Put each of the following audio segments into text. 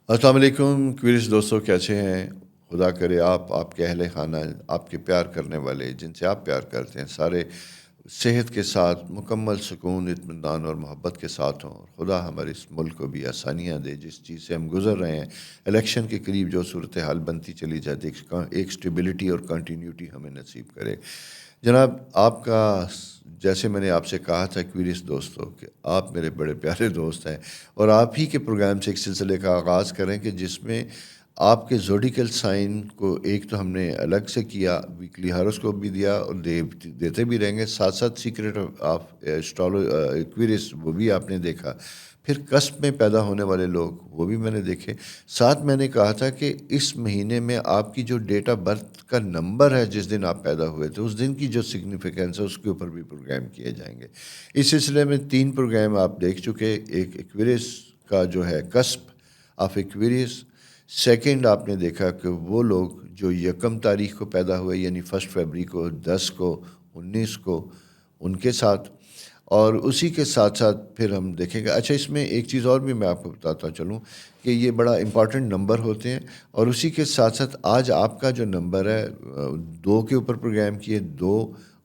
السلام علیکم کویریز دوستوں، کیسے ہیں؟ خدا کرے آپ کے اہل خانہ، آپ کے پیار کرنے والے جن سے آپ پیار کرتے ہیں، سارے صحت کے ساتھ مکمل سکون، اطمینان اور محبت کے ساتھ ہوں، اور خدا ہمارے اس ملک کو بھی آسانیاں دے جس چیز سے ہم گزر رہے ہیں۔ الیکشن کے قریب جو صورتحال بنتی چلی جاتی ہے، ایک سٹیبلٹی اور کنٹینیوٹی ہمیں نصیب کرے۔ جناب، آپ کا جیسے میں نے آپ سے کہا تھا کویریز دوستوں کہ آپ میرے بڑے پیارے دوست ہیں، اور آپ ہی کے پروگرام سے ایک سلسلے کا آغاز کریں کہ جس میں آپ کے زوڈیکل سائن کو ایک تو ہم نے الگ سے کیا، ویکلی ہاروسکوپ بھی دیا اور دیتے بھی رہیں گے، ساتھ ساتھ سیکرٹ آف ایکویریس وہ بھی آپ نے دیکھا، پھر کسب میں پیدا ہونے والے لوگ وہ بھی میں نے دیکھے۔ ساتھ میں نے کہا تھا کہ اس مہینے میں آپ کی جو ڈیٹ آف برتھ کا نمبر ہے، جس دن آپ پیدا ہوئے تھے اس دن کی جو سگنیفیکنس ہے اس کے اوپر بھی پروگرام کیے جائیں گے۔ اس سلسلے میں 3 پروگرام آپ دیکھ چکے، ایک ایکویریس کا جو ہے کسب آف ایکویریس، سیکنڈ آپ نے دیکھا کہ وہ لوگ جو 1 تاریخ کو پیدا ہوئے یعنی 1 فروری کو، 10 کو، 19 کو، ان کے ساتھ، اور اسی کے ساتھ ساتھ پھر ہم دیکھیں گے۔ اچھا، اس میں ایک چیز اور بھی میں آپ کو بتاتا چلوں کہ یہ بڑا امپورٹنٹ نمبر ہوتے ہیں، اور اسی کے ساتھ ساتھ آج آپ کا جو نمبر ہے 2 کے اوپر پروگرام کیے، 2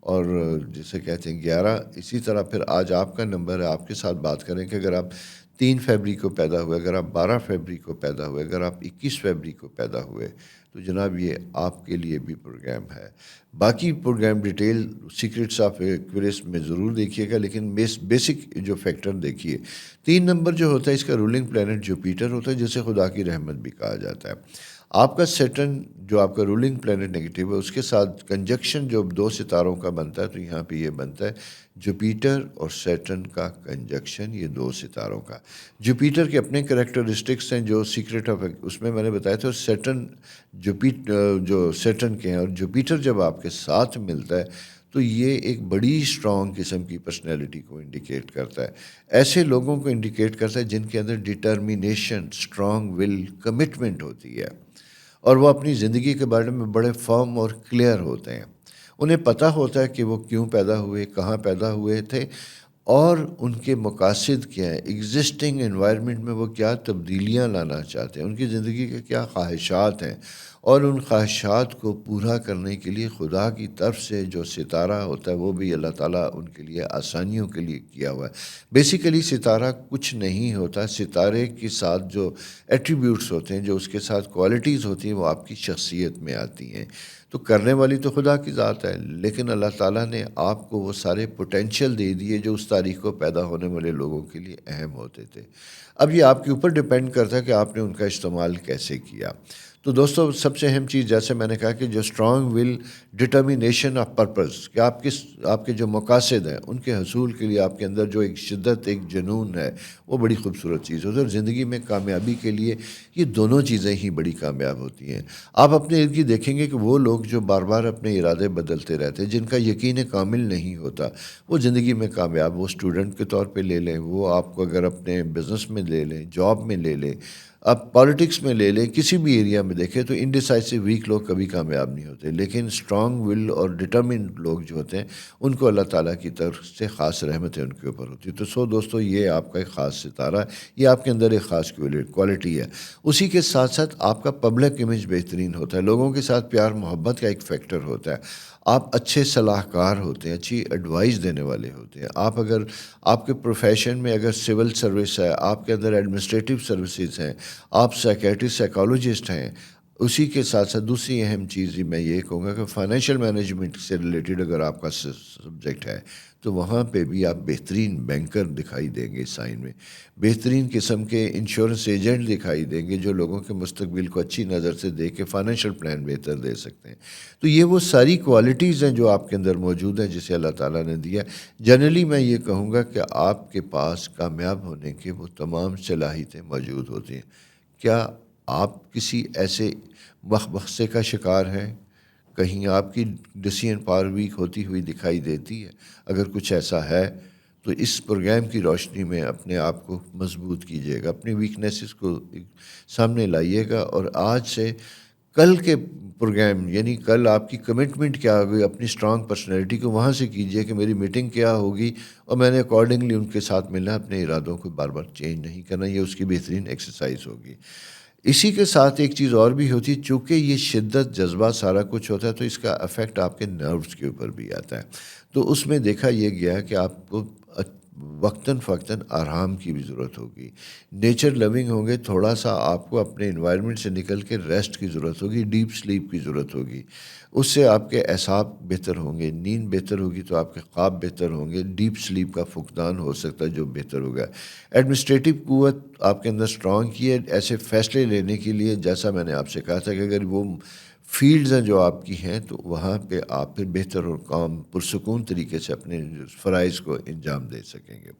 اور جسے کہتے ہیں 11، اسی طرح پھر آج آپ کا نمبر ہے، آپ کے ساتھ بات کریں کہ اگر آپ 3 فروری کو پیدا ہوئے، اگر آپ 12 فروری کو پیدا ہوئے، اگر آپ 21 فروری کو پیدا ہوئے، تو جناب یہ آپ کے لیے بھی پروگرام ہے۔ باقی program detail secrets of Aquarius میں ضرور دیکھیے گا، لیکن بیسک جو فیکٹر دیکھیے۔ 3 نمبر جو ہوتا ہے اس کا رولنگ پلانٹ جوپیٹر ہوتا ہے، جسے خدا کی رحمت بھی کہا جاتا ہے۔ آپ کا سیٹرن جو آپ کا رولنگ پلانٹ نیگیٹو ہے، اس کے ساتھ کنجکشن جو 2 ستاروں کا بنتا ہے، تو یہاں پہ یہ بنتا ہے جوپیٹر اور سیٹرن کا کنجکشن، یہ 2 ستاروں کا۔ جوپیٹر کے اپنے کریکٹرسٹکس ہیں جو سیکرٹ آف اس میں نے بتایا تھا، سیٹرن جو سیٹرن کے ہیں، اور جوپیٹر جب آپ کے ساتھ ملتا ہے تو یہ ایک بڑی اسٹرانگ قسم کی پرسنالٹی کو انڈیکیٹ کرتا ہے۔ ایسے لوگوں کو انڈیکیٹ کرتا ہے جن کے اندر ڈٹرمینیشن، اسٹرانگ ول، کمٹمنٹ ہوتی ہے، اور وہ اپنی زندگی کے بارے میں بڑے فرم اور کلیئر ہوتے ہیں۔ انہیں پتہ ہوتا ہے کہ وہ کیوں پیدا ہوئے، کہاں پیدا ہوئے تھے، اور ان کے مقاصد کیا ہیں، ایگزسٹنگ انوائرمنٹ میں وہ کیا تبدیلیاں لانا چاہتے ہیں، ان کی زندگی کے کیا خواہشات ہیں، اور ان خواہشات کو پورا کرنے کے لیے خدا کی طرف سے جو ستارہ ہوتا ہے وہ بھی اللہ تعالیٰ ان کے لیے آسانیوں کے لیے کیا ہوا ہے۔ بیسیکلی ستارہ کچھ نہیں ہوتا، ستارے کے ساتھ جو ایٹریبیوٹس ہوتے ہیں، جو اس کے ساتھ کوالٹیز ہوتی ہیں، وہ آپ کی شخصیت میں آتی ہیں۔ تو کرنے والی تو خدا کی ذات ہے، لیکن اللہ تعالیٰ نے آپ کو وہ سارے پوٹینشیل دے دیے جو اس تاریخ کو پیدا ہونے والے لوگوں کے لیے اہم ہوتے تھے۔ اب یہ آپ کے اوپر ڈیپینڈ کرتا ہے کہ آپ نے ان کا استعمال کیسے کیا۔ تو دوستو، سب سے اہم چیز جیسے میں نے کہا کہ جو strong will, determination of purpose, کہ آپ کے جو مقاصد ہیں ان کے حصول کے لیے آپ کے اندر جو ایک شدت، ایک جنون ہے، وہ بڑی خوبصورت چیز ہوتی ہے، اور زندگی میں کامیابی کے لیے یہ دونوں چیزیں ہی بڑی کامیاب ہوتی ہیں۔ آپ اپنے ارد گرد دیکھیں گے کہ وہ لوگ جو بار بار اپنے ارادے بدلتے رہتے ہیں، جن کا یقین کامل نہیں ہوتا، وہ زندگی میں کامیاب، وہ اسٹوڈنٹ کے طور پہ لے لیں، وہ آپ کو اگر اپنے بزنس میں لے لیں، جاب میں لے لیں، آپ پالیٹکس میں لے لیں، کسی بھی ایریا میں دیکھیں، تو انڈیسائسو ویک لوگ کبھی کامیاب نہیں ہوتے، لیکن اسٹرانگ ول اور ڈٹرمنڈ لوگ جو ہوتے ہیں ان کو اللہ تعالیٰ کی طرف سے خاص رحمتیں ان کے اوپر ہوتی ہے۔ تو دوستو، یہ آپ کا ایک خاص ستارہ ہے، یہ آپ کے اندر ایک خاص کوالٹی ہے۔ اسی کے ساتھ ساتھ آپ کا پبلک امیج بہترین ہوتا ہے، لوگوں کے ساتھ پیار محبت کا ایک فیکٹر ہوتا ہے، آپ اچھے صلاح کار ہوتے ہیں، اچھی ایڈوائس دینے والے ہوتے ہیں۔ اگر آپ کے پروفیشن میں اگر سول سروس ہے، آپ کے اندر ایڈمنسٹریٹو سروسز ہیں، آپ سائیکیٹرسٹ، سائیکالوجسٹ ہیں، اسی کے ساتھ ساتھ دوسری اہم چیز میں یہ کہوں گا کہ فائنینشیل مینجمنٹ سے ریلیٹڈ اگر آپ کا سبجیکٹ ہے تو وہاں پہ بھی آپ بہترین بینکر دکھائی دیں گے سائن میں، بہترین قسم کے انشورنس ایجنٹ دکھائی دیں گے جو لوگوں کے مستقبل کو اچھی نظر سے دیکھ کے فائنینشیل پلان بہتر دے سکتے ہیں۔ تو یہ وہ ساری کوالٹیز ہیں جو آپ کے اندر موجود ہیں، جسے اللہ تعالیٰ نے دیا۔ جنرلی میں یہ کہوں گا کہ آپ کے پاس کامیاب ہونے کے وہ تمام صلاحیتیں موجود ہوتی ہیں۔ کیا آپ کسی ایسے وقفے کا شکار ہیں؟ کہیں آپ کی ڈیسیژن پاور ویک ہوتی ہوئی دکھائی دیتی ہے؟ اگر کچھ ایسا ہے تو اس پروگرام کی روشنی میں اپنے آپ کو مضبوط کیجیے گا، اپنی ویکنیسز کو سامنے لائیے گا، اور آج سے کل کے پروگرام، یعنی کل آپ کی کمٹمنٹ کیا ہوگی اپنی اسٹرانگ پرسنالٹی کو وہاں سے کیجیے کہ میری میٹنگ کیا ہوگی، اور میں نے اکارڈنگلی ان کے ساتھ ملنا، اپنے ارادوں کو بار بار چینج نہیں کرنا، یہ اس کی بہترین ایکسرسائز ہوگی۔ اسی کے ساتھ ایک چیز اور بھی ہوتی ہے، چونکہ یہ شدت جذبہ سارا کچھ ہوتا ہے تو اس کا افیکٹ آپ کے نروز کے اوپر بھی آتا ہے۔ تو اس میں دیکھا یہ گیا کہ آپ کو وقتاً فوقتاً آرام کی بھی ضرورت ہوگی، نیچر لونگ ہوں گے، تھوڑا سا آپ کو اپنے انوائرمنٹ سے نکل کے ریسٹ کی ضرورت ہوگی، ڈیپ سلیپ کی ضرورت ہوگی۔ اس سے آپ کے اعصاب بہتر ہوں گے، نیند بہتر ہوگی تو آپ کے خواب بہتر ہوں گے، ڈیپ سلیپ کا فقدان ہو سکتا ہے جو بہتر ہوگا۔ ایڈمنسٹریٹو قوت آپ کے اندر اسٹرانگ کی ہے ایسے فیصلے لینے کے لیے، جیسا میں نے آپ سے کہا تھا کہ اگر وہ فیلڈز ہیں جو آپ کی ہیں تو وہاں پہ آپ پھر بہتر اور کام پرسکون طریقے سے اپنے فرائض کو انجام دے سکیں گے۔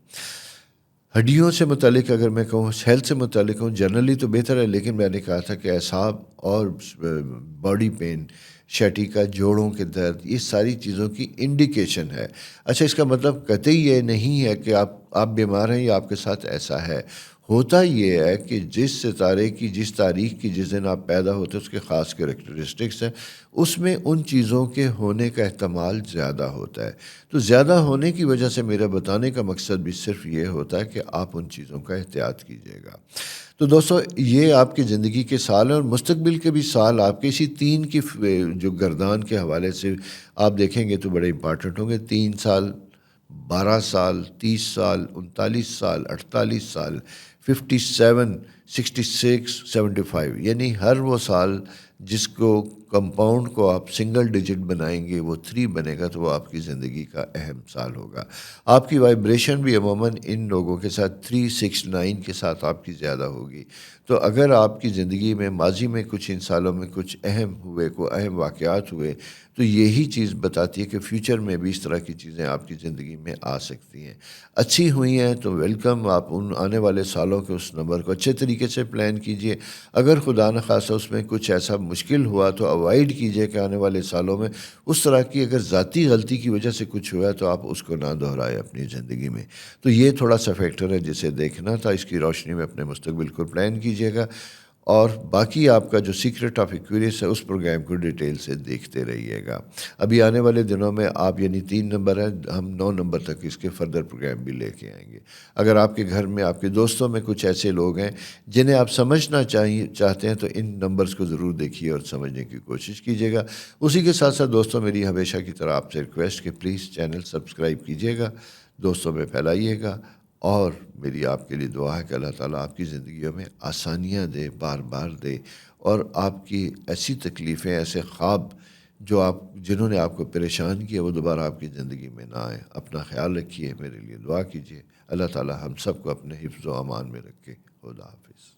ہڈیوں سے متعلق اگر میں کہوں، ہیلتھ سے متعلق ہوں، جنرلی تو بہتر ہے، لیکن میں نے کہا تھا کہ اعصاب اور باڈی پین، شیٹیکا، جوڑوں کے درد، یہ ساری چیزوں کی انڈیکیشن ہے۔ اچھا، اس کا مطلب قطعی یہ نہیں ہے کہ آپ بیمار ہیں یا آپ کے ساتھ ایسا ہے۔ ہوتا یہ ہے کہ جس ستارے کی، جس تاریخ کی، جس دن آپ پیدا ہوتے ہیں اس کے خاص کریکٹرسٹکس ہیں، اس میں ان چیزوں کے ہونے کا احتمال زیادہ ہوتا ہے۔ تو زیادہ ہونے کی وجہ سے میرا بتانے کا مقصد بھی صرف یہ ہوتا ہے کہ آپ ان چیزوں کا احتیاط کیجیے گا۔ تو دوستو، یہ آپ کی زندگی کے سال ہیں اور مستقبل کے بھی سال آپ کے اسی تین کی جو گردان کے حوالے سے آپ دیکھیں گے تو بڑے امپارٹنٹ ہوں گے۔ 3 سال، 12 سال، 30 سال، 39 سال، 48 سال، 57، 66، 75، یعنی ہر وہ سال جس کو کمپاؤنڈ کو آپ سنگل ڈیجٹ بنائیں گے وہ 3 بنے گا تو وہ آپ کی زندگی کا اہم سال ہوگا۔ آپ کی وائبریشن بھی عموماً ان لوگوں کے ساتھ 3، 6، 9 کے ساتھ آپ کی زیادہ ہوگی۔ تو اگر آپ کی زندگی میں ماضی میں کچھ ان سالوں میں کچھ اہم ہوئے، کوئی اہم واقعات ہوئے، تو یہی چیز بتاتی ہے کہ فیوچر میں بھی اس طرح کی چیزیں آپ کی زندگی میں آ سکتی ہیں۔ اچھی ہوئی ہیں تو ویلکم، آپ ان آنے والے سالوں کے اس نمبر کو اچھے طریقے سے پلان کیجئے۔ اگر خدا نخواستہ اس میں کچھ ایسا مشکل ہوا تو اوائڈ کیجئے کہ آنے والے سالوں میں اس طرح کی اگر ذاتی غلطی کی وجہ سے کچھ ہوا تو آپ اس کو نہ دہرائیں اپنی زندگی میں۔ تو یہ تھوڑا سا فیکٹر ہے جسے دیکھنا تھا، اس کی روشنی میں اپنے مستقبل کو پلان کیجئے گا، اور باقی آپ کا جو سیکرٹ آف ایکویریس ہے اس پروگرام کو ڈیٹیل سے دیکھتے رہیے گا۔ ابھی آنے والے دنوں میں آپ، یعنی 3 نمبر ہے، ہم 9 نمبر تک اس کے فردر پروگرام بھی لے کے آئیں گے۔ اگر آپ کے گھر میں، آپ کے دوستوں میں کچھ ایسے لوگ ہیں جنہیں آپ سمجھنا چاہتے ہیں تو ان نمبرز کو ضرور دیکھیے اور سمجھنے کی کوشش کیجیے گا۔ اسی کے ساتھ ساتھ دوستوں، میری ہمیشہ کی طرح آپ سے ریکویسٹ کہ پلیز چینل سبسکرائب کیجیے گا، دوستوں میں پھیلائیے گا، اور میری آپ کے لیے دعا ہے کہ اللہ تعالیٰ آپ کی زندگیوں میں آسانیاں دے، بار بار دے، اور آپ کی ایسی تکلیفیں، ایسے خواب جنہوں نے آپ کو پریشان کیا وہ دوبارہ آپ کی زندگی میں نہ آئے۔ اپنا خیال رکھیے، میرے لیے دعا کیجیے۔ اللہ تعالیٰ ہم سب کو اپنے حفظ و امان میں رکھے۔ خدا حافظ۔